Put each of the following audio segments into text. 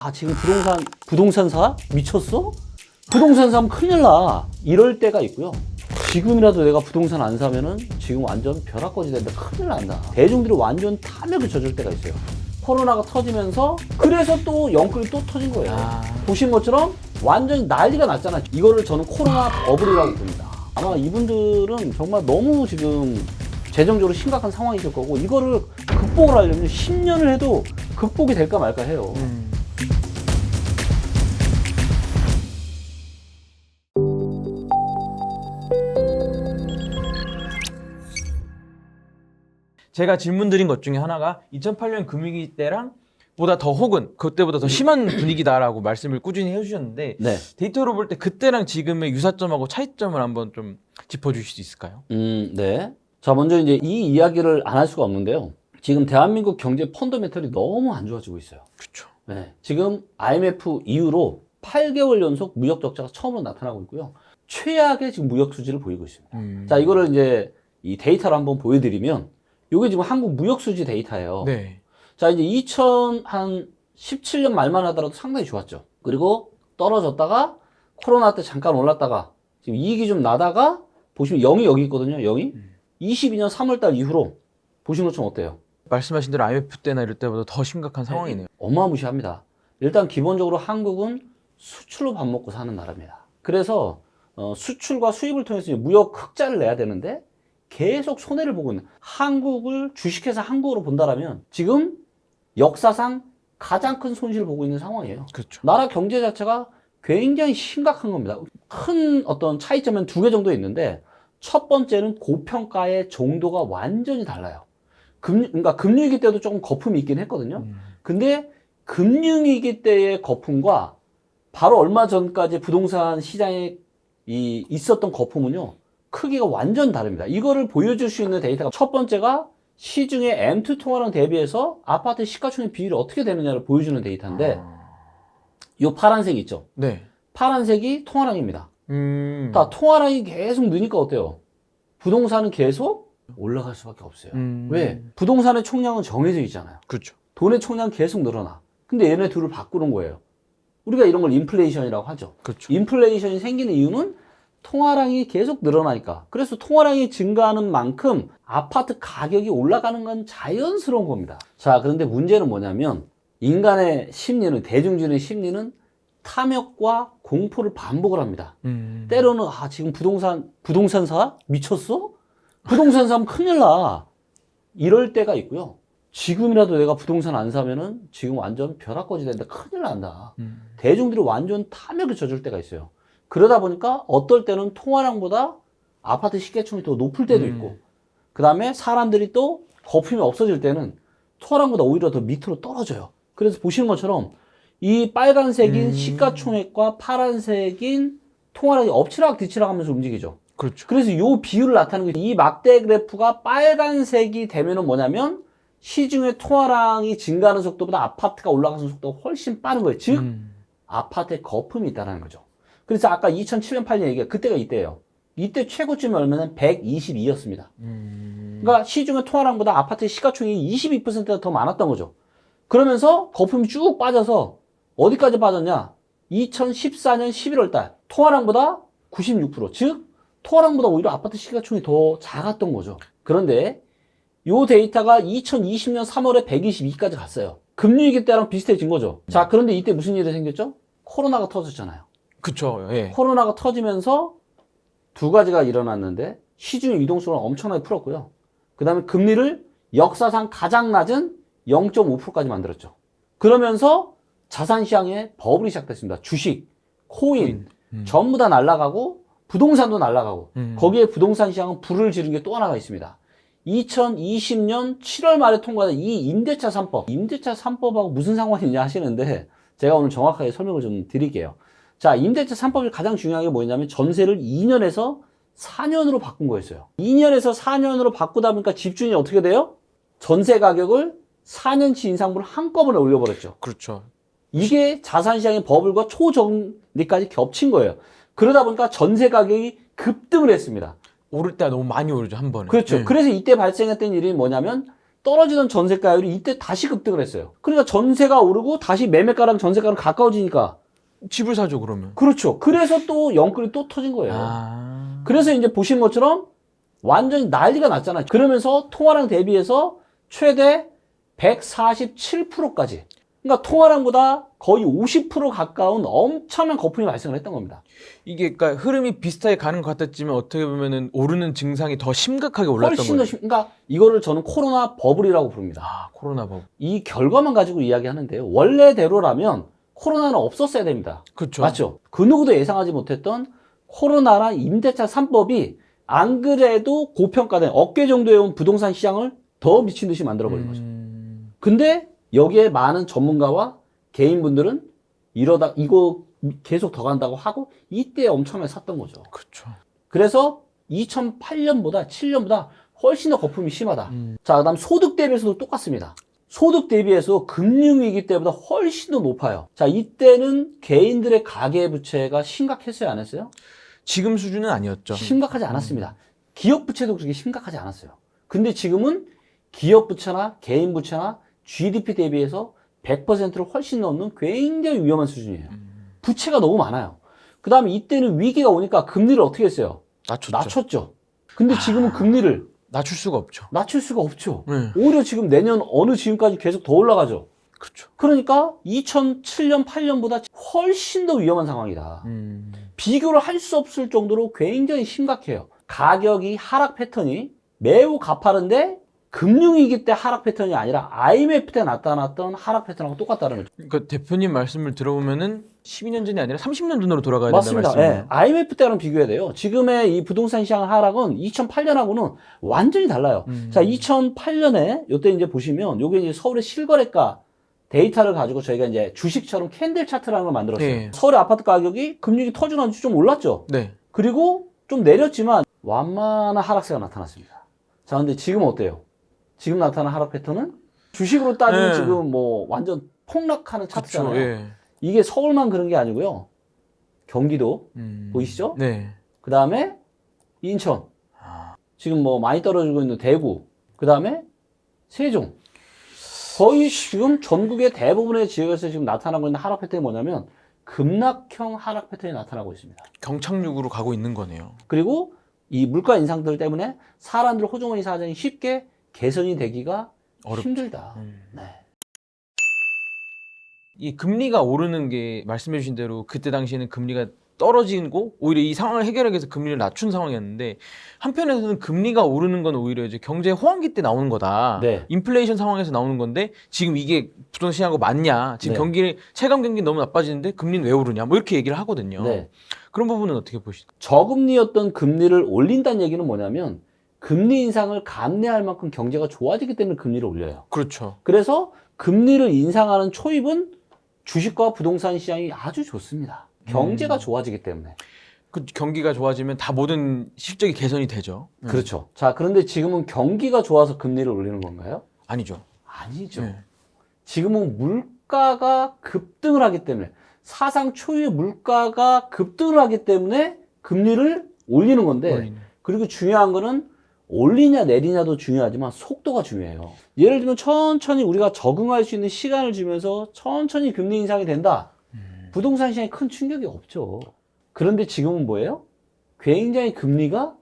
아, 지금 부동산사? 미쳤어? 부동산 사면 큰일 나. 이럴 때가 있고요. 지금이라도 내가 부동산 안 사면은 지금 완전 벼락거지 된다. 큰일 난다. 대중들이 완전 탐욕에 젖을 때가 있어요. 코로나가 터지면서 그래서 또 영끌이 또 터진 거예요. 보신 것처럼 완전히 난리가 났잖아요. 이거를 저는 코로나 버블이라고 봅니다. 아마 이분들은 정말 너무 지금 재정적으로 심각한 상황이실 거고 이거를 극복을 하려면 10년을 해도 극복이 될까 말까 해요. 제가 질문드린 것 중에 하나가 2008년 금융위기 때랑 보다 더 혹은 그때보다 더 심한 분위기다라고 말씀을 꾸준히 해주셨는데 네. 데이터로 볼 때 그때랑 지금의 유사점하고 차이점을 한번 좀 짚어주실 수 있을까요? 네. 자, 먼저 이제 이 이야기를 안 할 수가 없는데요. 지금 대한민국 경제 펀더멘털이 너무 안 좋아지고 있어요. 그렇죠. 네. 지금 IMF 이후로 8개월 연속 무역 적자가 처음으로 나타나고 있고요. 최악의 지금 무역 수지를 보이고 있습니다. 자, 이거를 이제 이 데이터를 한번 보여드리면 이게 지금 한국 무역 수지 데이터예요. 네. 자, 이제 2017년 말만 하더라도 상당히 좋았죠. 그리고 떨어졌다가 코로나 때 잠깐 올랐다가 지금 이익이 좀 나다가 보시면 0이 여기 있거든요. 0이. 22년 3월달 이후로 보신 것처럼 어때요? 말씀하신 대로 IMF 때나 이럴 때보다 더 심각한 상황이네요. 어마무시합니다. 일단 기본적으로 한국은 수출로 밥 먹고 사는 나라입니다. 그래서 수출과 수입을 통해서 무역 흑자를 내야 되는데 계속 손해를 보고 있는 한국을 주식회사 한국으로 본다라면 지금 역사상 가장 큰 손실을 보고 있는 상황이에요. 그렇죠. 나라 경제 자체가 굉장히 심각한 겁니다. 큰 어떤 차이점은 두 개 정도 있는데 첫 번째는 고평가의 정도가 완전히 달라요. 그러니까 금융위기 때도 조금 거품이 있긴 했거든요. 근데 금융위기 때의 거품과 바로 얼마 전까지 부동산 시장에 있었던 거품은요. 크기가 완전 다릅니다. 이거를 보여줄 수 있는 데이터가 첫 번째가 시중의 M2 통화랑 대비해서 아파트 시가총액 비율이 어떻게 되느냐를 보여주는 데이터인데 이 파란색 있죠? 네. 파란색이 통화량입니다. 자, 통화량이 계속 느니까 어때요? 부동산은 계속 올라갈 수밖에 없어요. 왜? 부동산의 총량은 정해져 있잖아요. 그렇죠. 돈의 총량 계속 늘어나. 근데 얘네 둘을 바꾸는 거예요. 우리가 이런 걸 인플레이션이라고 하죠. 그렇죠. 인플레이션이 생기는 이유는 통화량이 계속 늘어나니까. 그래서 통화량이 증가하는 만큼 아파트 가격이 올라가는 건 자연스러운 겁니다. 자, 그런데 문제는 뭐냐면 인간의 심리는, 대중들의 심리는 탐욕과 공포를 반복을 합니다. 때로는 지금 부동산사? 미쳤어? 부동산 사면 큰일 나. 이럴 때가 있고요. 지금이라도 내가 부동산 안 사면은 지금 완전 벼락거지 된다. 큰일 난다. 대중들이 완전 탐욕에 젖을 때가 있어요. 그러다 보니까 어떨 때는 통화량보다 아파트 시가총액이 더 높을 때도 있고 그 다음에 사람들이 또 거품이 없어질 때는 통화량보다 오히려 더 밑으로 떨어져요. 그래서 보시는 것처럼 이 빨간색인 시가총액과 파란색인 통화량이 엎치락 뒤치락 하면서 움직이죠. 그렇죠. 그래서 이 비율을 나타내는 게 이 막대 그래프가 빨간색이 되면은 뭐냐면 시중의 통화량이 증가하는 속도보다 아파트가 올라가는 속도가 훨씬 빠른 거예요. 즉 아파트에 거품이 있다는 거죠. 그래서 아까 2007년 8년 얘기가 그때가 이때예요. 이때 최고점이 얼마는 122였습니다. 그러니까 시중의 통화량보다 아파트의 시가총액이 22%가 더 많았던 거죠. 그러면서 거품이 쭉 빠져서 어디까지 빠졌냐? 2014년 11월 달 통화량보다 96%, 즉 통화량보다 오히려 아파트 시가총액이 더 작았던 거죠. 그런데 이 데이터가 2020년 3월에 122까지 갔어요. 금융위기 때랑 비슷해진 거죠. 자, 그런데 이때 무슨 일이 생겼죠? 코로나가 터졌잖아요. 그렇죠. 예. 코로나가 터지면서 두 가지가 일어났는데 시중의 유동성을 엄청나게 풀었고요. 그 다음에 금리를 역사상 가장 낮은 0.5%까지 만들었죠. 그러면서 자산시장에 버블이 시작됐습니다. 주식, 코인 전부 다 날아가고 부동산도 날아가고 거기에 부동산 시장은 불을 지른 게 또 하나가 있습니다. 2020년 7월 말에 통과된 이 임대차 3법. 임대차 3법하고 무슨 상관이냐 하시는데 제가 오늘 정확하게 설명을 좀 드릴게요. 자, 임대차 3법이 가장 중요한 게 뭐냐면 전세를 2년에서 4년으로 바꾼 거였어요. 2년에서 4년으로 바꾸다 보니까 집주인이 어떻게 돼요? 전세 가격을 4년치 인상분을 한꺼번에 올려버렸죠. 그렇죠. 이게 자산시장의 버블과 초정리까지 겹친 거예요. 그러다 보니까 전세 가격이 급등을 했습니다. 오를 때 너무 많이 오르죠, 한 번에. 그렇죠. 예. 그래서 이때 발생했던 일이 뭐냐면 떨어지던 전세가율이 이때 다시 급등을 했어요. 그러니까 전세가 오르고 다시 매매가랑 전세가랑 가까워지니까. 집을 사죠 그러면. 그렇죠. 그래서 또 영끌이 또 터진 거예요. 그래서 이제 보신 것처럼 완전히 난리가 났잖아요. 그러면서 통화량 대비해서 최대 147%까지. 그러니까 통화량보다 거의 50% 가까운 엄청난 거품이 발생을 했던 겁니다. 이게 그러니까 흐름이 비슷하게 가는 것 같았지만 어떻게 보면은 오르는 증상이 더 심각하게 올랐던 훨씬 거예요. 그러니까 이거를 저는 코로나 버블이라고 부릅니다. 아, 코로나 버블. 이 결과만 가지고 이야기하는데요. 원래대로라면 코로나는 없었어야 됩니다. 그렇죠. 맞죠? 그 누구도 예상하지 못했던 코로나랑 임대차 3법이 안 그래도 고평가된 어깨 정도에 온 부동산 시장을 더 미친 듯이 만들어버린 거죠. 근데 여기에 많은 전문가와 개인분들은 이러다 이거 계속 더 간다고 하고 이때 엄청나게 샀던 거죠. 그렇죠. 그래서 2008년보다 7년보다 훨씬 더 거품이 심하다. 자, 그다음 소득 대비해서도 똑같습니다. 소득 대비해서 금융위기 때보다 훨씬 더 높아요. 자, 이때는 개인들의 가계부채가 심각했어요, 안 했어요? 지금 수준은 아니었죠. 심각하지 않았습니다. 기업 부채도 그렇게 심각하지 않았어요. 근데 지금은 기업 부채나 개인 부채나 GDP 대비해서 100%를 훨씬 넘는 굉장히 위험한 수준이에요. 부채가 너무 많아요. 그 다음에 이때는 위기가 오니까 금리를 어떻게 했어요? 낮췄죠. 근데 지금은 금리를 낮출 수가 없죠. 낮출 수가 없죠. 네. 오히려 지금 내년 어느 지금까지 계속 더 올라가죠. 그렇죠. 그러니까 2007년, 8년보다 훨씬 더 위험한 상황이다. 비교를 할 수 없을 정도로 굉장히 심각해요. 가격이 하락 패턴이 매우 가파른데 금융위기 때 하락 패턴이 아니라 IMF 때 나타났던 하락 패턴하고 똑같다는 거죠. 그러니까 대표님 말씀을 들어보면은 12년 전이 아니라 30년 전으로 돌아가야 된다는 맞습니다. 말씀이에요. 예. IMF 때랑 비교해야 돼요. 지금의 이 부동산 시장 하락은 2008년하고는 완전히 달라요. 자, 2008년에 요때 이제 보시면 요게 이제 서울의 실거래가 데이터를 가지고 저희가 이제 주식처럼 캔들 차트라는 걸 만들었어요. 네. 서울의 아파트 가격이 금융이 터지는지 좀 올랐죠. 네. 그리고 좀 내렸지만 완만한 하락세가 나타났습니다. 자, 근데 지금 어때요? 지금 나타난 하락 패턴은 주식으로 따지면 네. 지금 뭐 완전 폭락하는 차트잖아요. 그렇죠. 예. 이게 서울만 그런 게 아니고요. 경기도 보이시죠? 네. 그 다음에 인천, 지금 뭐 많이 떨어지고 있는 대구, 그 다음에 세종. 거의 지금 전국의 대부분의 지역에서 지금 나타나고 있는 하락 패턴이 뭐냐면 급락형 하락 패턴이 나타나고 있습니다. 경착륙으로 가고 있는 거네요. 그리고 이 물가 인상들 때문에 사람들 호주머니 사정이 쉽게 개선이 되기가 힘들다. 네. 이 금리가 오르는 게 말씀해 주신 대로 그때 당시에는 금리가 떨어지고 오히려 이 상황을 해결하기 위해서 금리를 낮춘 상황이었는데 한편에서는 금리가 오르는 건 오히려 이제 경제 호황기 때 나오는 거다. 네. 인플레이션 상황에서 나오는 건데 지금 이게 부동산 시장하고 맞냐? 지금 네. 경기 체감 경기 너무 나빠지는데 금리는 왜 오르냐? 뭐 이렇게 얘기를 하거든요. 네. 그런 부분은 어떻게 보시죠? 저금리였던 금리를 올린다는 얘기는 뭐냐면 금리 인상을 감내할 만큼 경제가 좋아지기 때문에 금리를 올려요. 그렇죠. 그래서 금리를 인상하는 초입은 주식과 부동산 시장이 아주 좋습니다. 경제가 좋아지기 때문에. 그 경기가 좋아지면 다 모든 실적이 개선이 되죠. 그렇죠. 자, 그런데 지금은 경기가 좋아서 금리를 올리는 건가요? 아니죠. 아니죠. 네. 지금은 물가가 급등을 하기 때문에 사상 초유의 물가가 급등을 하기 때문에 금리를 올리는 건데 올리네. 그리고 중요한 거는 올리냐 내리냐도 중요하지만 속도가 중요해요. 예를 들면 천천히 우리가 적응할 수 있는 시간을 주면서 천천히 금리 인상이 된다. 부동산 시장에 큰 충격이 없죠. 그런데 지금은 뭐예요? 굉장히 금리가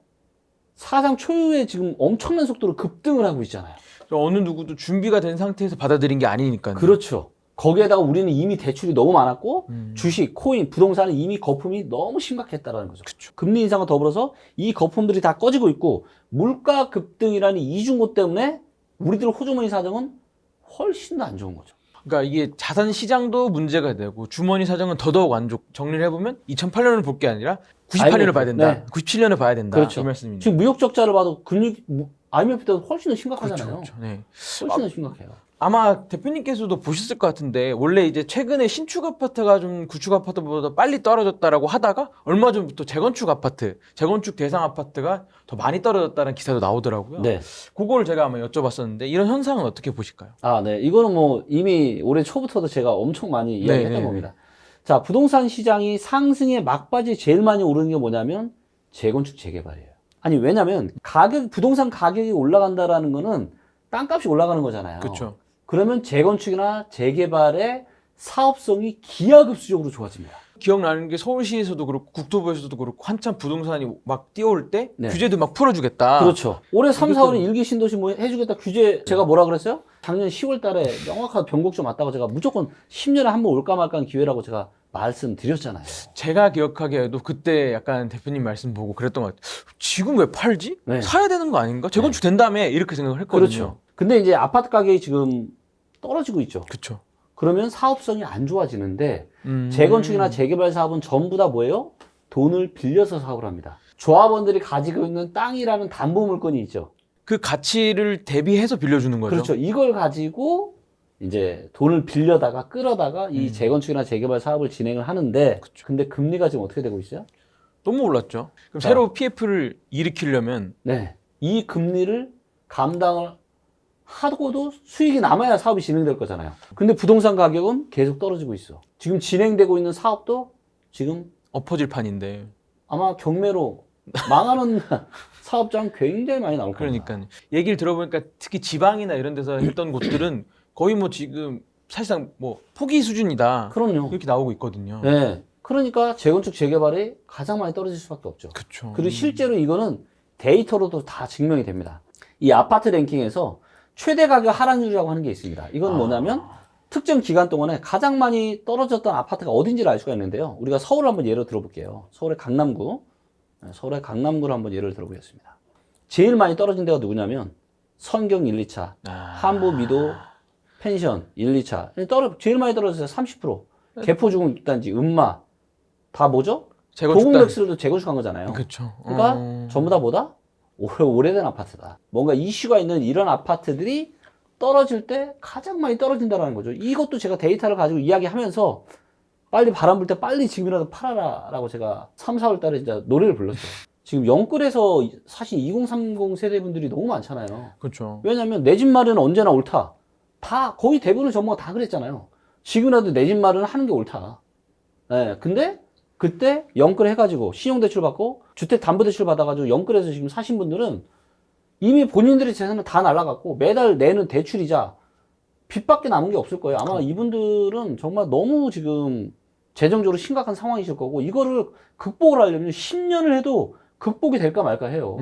사상 초유의 지금 엄청난 속도로 급등을 하고 있잖아요. 어느 누구도 준비가 된 상태에서 받아들인 게 아니니까요. 그렇죠. 거기에다가 우리는 이미 대출이 너무 많았고 주식, 코인, 부동산은 이미 거품이 너무 심각했다라는 거죠. 그쵸. 금리 인상과 더불어서 이 거품들이 다 꺼지고 있고 물가 급등이라는 이중고 때문에 우리들 호주머니 사정은 훨씬 더 안 좋은 거죠. 그러니까 이게 자산 시장도 문제가 되고 주머니 사정은 더더욱 안 좋고 정리를 해보면 2008년을 볼 게 아니라 98년을 봐야 된다. 네. 97년을 봐야 된다. 그렇죠. 이 말씀입니다. 지금 무역 적자를 봐도 IMF 때보다 훨씬 더 심각하잖아요. 그렇죠. 네. 훨씬 더 심각해요. 아마 대표님께서도 보셨을 것 같은데 원래 이제 최근에 신축 아파트가 좀 구축 아파트보다 빨리 떨어졌다라고 하다가 얼마 전부터 재건축 아파트, 재건축 대상 아파트가 더 많이 떨어졌다는 기사도 나오더라고요. 네. 그걸 제가 아마 여쭤봤었는데 이런 현상은 어떻게 보실까요? 아, 네. 이거는 뭐 이미 올해 초부터도 제가 엄청 많이 이야기했던 겁니다. 자, 부동산 시장이 상승의 막바지 제일 많이 오르는 게 뭐냐면 재건축 재개발이에요. 아니, 왜냐면 부동산 가격이 올라간다라는 거는 땅값이 올라가는 거잖아요. 그렇죠. 그러면 재건축이나 재개발의 사업성이 기하급수적으로 좋아집니다. 기억나는 게 서울시에서도 그렇고 국토부에서도 그렇고 한참 부동산이 막 뛰어올 때 네. 규제도 막 풀어주겠다. 그렇죠. 올해 3, 4월에 이것도- 일기 신도시 뭐 해주겠다 규제 제가 뭐라 그랬어요? 작년 10월 달에 명확한 변곡점 왔다고 제가 무조건 10년에 한 번 올까 말까 하는 기회라고 제가 말씀드렸잖아요. 제가 기억하기에도 그때 약간 대표님 말씀 보고 그랬던 것 같아요. 지금 왜 팔지? 네. 사야 되는 거 아닌가? 재건축 된 다음에 이렇게 생각을 했거든요. 그렇죠. 근데 이제 아파트 가격이 지금 떨어지고 있죠. 그렇죠. 그러면 사업성이 안 좋아지는데 재건축이나 재개발 사업은 전부 다 뭐예요? 돈을 빌려서 사업을 합니다. 조합원들이 가지고 있는 땅이라는 담보 물건이 있죠. 그 가치를 대비해서 빌려주는 거죠. 그렇죠. 이걸 가지고 이제 돈을 빌려다가 끌어다가 이 재건축이나 재개발 사업을 진행을 하는데 근데 금리가 지금 어떻게 되고 있어요? 너무 올랐죠. 그럼 자. 새로 PF를 일으키려면 네. 이 금리를 감당을 하고도 수익이 남아야 사업이 진행될 거잖아요. 근데 부동산 가격은 계속 떨어지고 있어. 지금 진행되고 있는 사업도 지금 엎어질 판인데. 아마 경매로 망하는 사업장 굉장히 많이 나올 겁니다. 그러니까 얘기를 들어보니까 특히 지방이나 이런 데서 했던 곳들은 거의 뭐 지금 사실상 뭐 포기 수준이다. 그럼요. 이렇게 나오고 있거든요. 네. 그러니까 재건축 재개발이 가장 많이 떨어질 수밖에 없죠. 그렇죠. 그리고 실제로 이거는 데이터로도 다 증명이 됩니다. 이 아파트 랭킹에서 최대 가격 하락률이라고 하는 게 있습니다. 이건 뭐냐면 특정 기간 동안에 가장 많이 떨어졌던 아파트가 어딘지를 알 수가 있는데요. 우리가 서울을 한번 예로 들어볼게요. 서울의 강남구. 네, 서울의 강남구를 한번 예를 들어보겠습니다. 제일 많이 떨어진 데가 누구냐면 성경 1, 2차, 한보 미도 펜션 1, 2차. 제일 많이 떨어졌어요. 30%. 개포중국단지, 음마. 다 뭐죠? 도공백스도 재건축한 거잖아요. 그렇죠. 그러니까 전부 다 뭐다? 오래된 아파트다. 뭔가 이슈가 있는 이런 아파트들이 떨어질 때 가장 많이 떨어진다는 거죠. 이것도 제가 데이터를 가지고 이야기하면서 빨리 바람 불 때 빨리 지금이라도 팔아라라고 제가 3, 4월 달에 진짜 노래를 불렀어요. 지금 영끌에서 사실 2030 세대분들이 너무 많잖아요. 그렇죠. 왜냐면 내 집 마련은 언제나 옳다. 다 거의 대부분의 전문가 다 그랬잖아요. 지금이라도 내 집 마련을 하는 게 옳다. 네, 근데 그때 영끌 해가지고 신용대출 받고 주택담보대출 받아가지고 영끌해서 지금 사신 분들은 이미 본인들의 재산은 다 날라갔고 매달 내는 대출이자 빚밖에 남은 게 없을 거예요. 아마 이분들은 정말 너무 지금 재정적으로 심각한 상황이실 거고 이거를 극복을 하려면 10년을 해도 극복이 될까 말까 해요.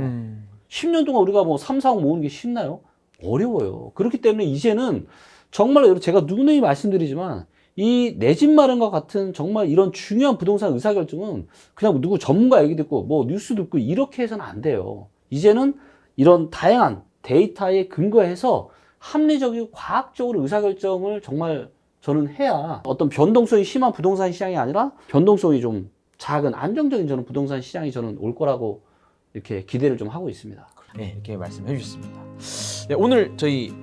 10년 동안 우리가 뭐 3, 4억 모으는 게 쉽나요? 어려워요. 그렇기 때문에 이제는 정말 제가 누누이 말씀드리지만 이 내 집 마련과 같은 정말 이런 중요한 부동산 의사결정은 그냥 누구 전문가 얘기 듣고 뭐 뉴스 듣고 이렇게 해서는 안 돼요. 이제는 이런 다양한 데이터에 근거해서 합리적이고 과학적으로 의사결정을 정말 저는 해야 어떤 변동성이 심한 부동산 시장이 아니라 변동성이 좀 작은 안정적인 저는 부동산 시장이 저는 올 거라고 이렇게 기대를 좀 하고 있습니다. 네, 이렇게 말씀해 주셨습니다. 네, 오늘 저희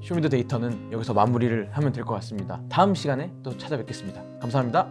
쇼미더 데이터는 여기서 마무리를 하면 될 것 같습니다. 다음 시간에 또 찾아뵙겠습니다. 감사합니다.